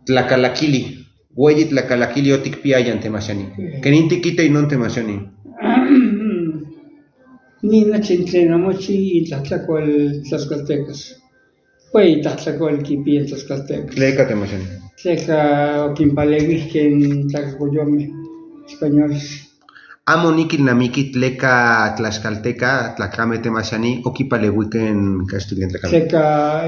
Tlacalaquili. Güey, tlacalaquili oticpiayan temasiani. Que ni tiquita y no temasiani. Ni nachintlenamochi y tlahtlacual tlaxcaltecas. Pues tlahtlacual kipi en tlaxcaltecas. Tleca temasiani. Tleca oquimpaleuihken tlacacoyomeh españoles. Amo niquilnamiqui tleca tlaxcalteca, tlacame temasiani, oquipalehuiquen Castilla en tlacame. Tleca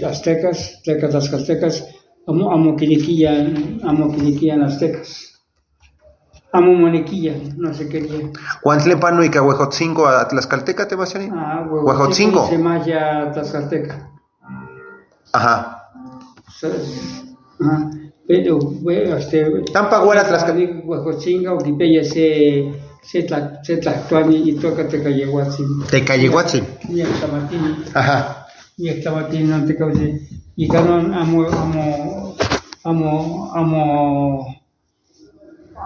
aztecas, tleca tlaxcaltecas, amo quiniquillan aztecas. Amo monequillan, no se quería. ¿Cuántlepano y Huejotzingo a tlaxcalteca temasiani? Huejotzingo. Se maya tlaxcalteca. Ajá. Pero, bueno, Tampa guara tlaxcalteca. Huejotzinga o quipeya se tlactuani y toca tecayehuatzin. Tecayehuatzin. Y el tamatini. Ajá. Y el tamatini no te causa. Y canon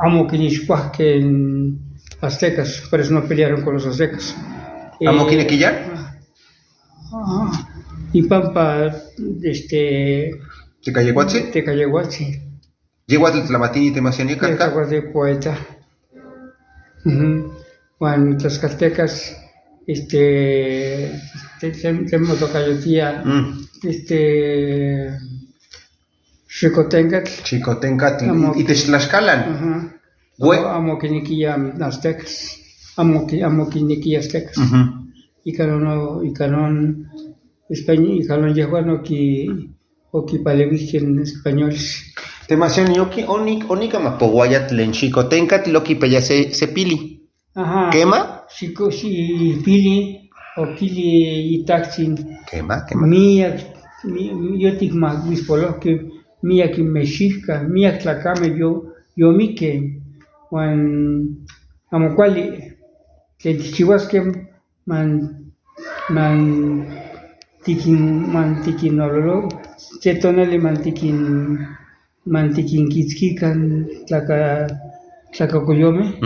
amo quinixcuah que en aztecas, por eso no pelearon con los aztecas. ¿Amo quinequillar? Y pampa, ¿Tecayehuatzin? Tecayehuatzin. Yehuatl tlamatini temasiani carta. De poeta. Bueno, tlaxcaltecas, tenemos tocayotía, Xicotencatl. ¿Y te tlaxcalan? Amo quiniquilla aztecas. Amo quiniquilla aztecas. Y canon español, y canon yehuano que palevisten españoles. Temasiani onica mapoguaya tlen xicotencatl loki peya se pili. Ajá. ¿Quema? Si pili o pili itaxin. Quema. Yo tigma que mía que mexicca, mía tlacame yo mique, Juan amocuali, que chihuasque man tiquin ololo, chetonale mantiquin quitzquican tlacacoyome,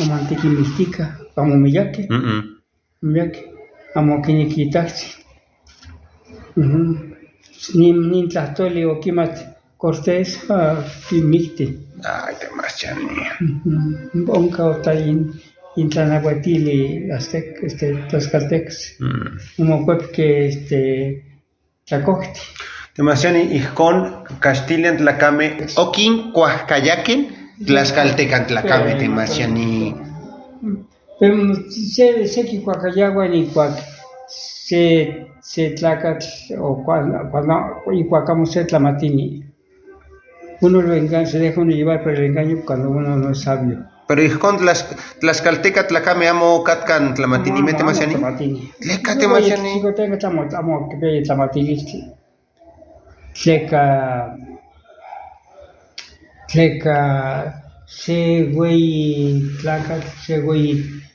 o mantiquin mistica, amo miyake, amo quiniquitaxi. Nin tlahtoli o quimat Cortés quimicti. Ay, temasiani. Onca ota in tlanahuatili tlaxcaltecas. Como que tlacocti. Temasiani ijcon Castilla tlacame oquin cuajcayaquen tlaxcaltecan tlacame temasiani. Pero se quicuacayagua ni cuac se tlacatl o cuando y cuacamos se tlamatini. Uno se deja uno llevar por el engaño cuando uno no es sabio. Pero ijcon tlaxcalteca tlacame amo catcan tlamatini me temasiani. Tleca temasiani. Chico tenga amo que ve tlamatini. Tleca se güey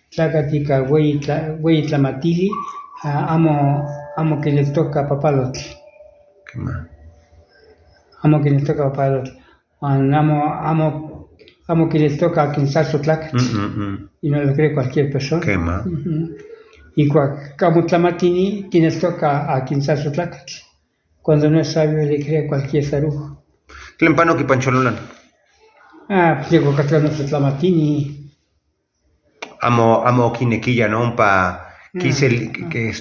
tlacatica güey tlamatili. Amo que le toca papalotl. ¿Qué más? Amo que le toca papalotl. Amo que le toca a quien salso tlacatl. Y no lo cree cualquier persona. ¿Qué más? Y como tlamatini, quien le toca a quien salso tlacatl. Cuando no es sabio, le cree cualquier tarujo. Tlempano que panchololan. Pues digo que su tlamatini. Amo quinequilla, ¿no? Quise que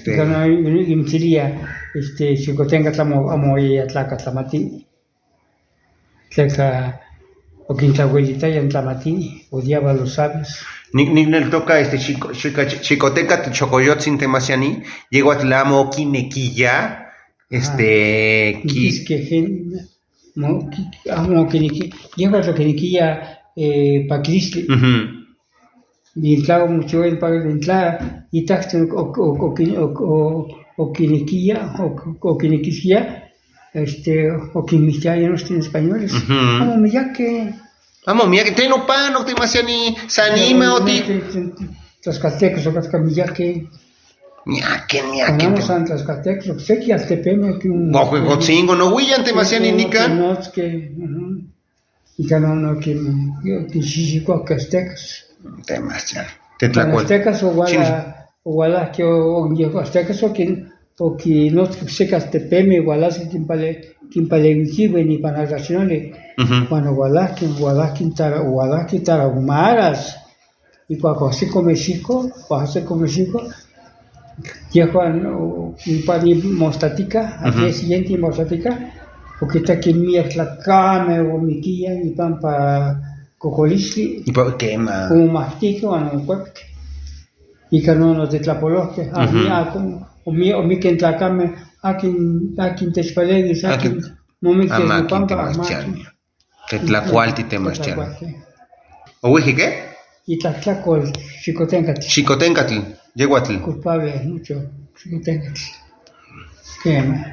Imchilia, Xicotenga amo ella tlaca tlamatini. Tleca, o quintahuelita y en tlamatini, odiaba a los sabios. Ni le toca Xicotenca chocoyotzin temasiani, llegó a tlamo quinequilla, amo quiniquilla, llegó a lo quiniquilla paquistli. Y claro, mucho el padre de entrada, y taxi o quiniquilla, o quiniquilla, o quiniquilla, ya no estoy en españoles. Amo miyake. Amo miyake, teno pan, o temasiani, sanima, o ti. Tlaxcaltecas, o cascamiyake. Miyake. Vamos a Tlaxcaltecas, o sé que al tepeme que un. O juegotzingo, no huillan temasiani nican. No, es que. Y que no, que chichico, que aztecas. Demasiado. Aztecas o guala que o aztecas o quien o que no secas te peme, gualas, quimpaleguichive, ni panagaciones, cuando gualas, tarahumaras, y cuando se come chico, ya cuando pani mostatica, al día siguiente mostatica, porque está que mi es la cama o mi quilla y pan para cocolisli. ¿Y por qué, ma? Como mastica o no cuepque. Y que no nos detlapoloque. A mí, o mi que en la cama, a quien te espalegues, a quien no me quieres no pan para máquina. Que tlacualti te maschan. ¿O qué? Y tlacual, chicotencatl. Chicotencatl, yeguatl. Culpable, mucho, chicotencatl. ¿Qué más?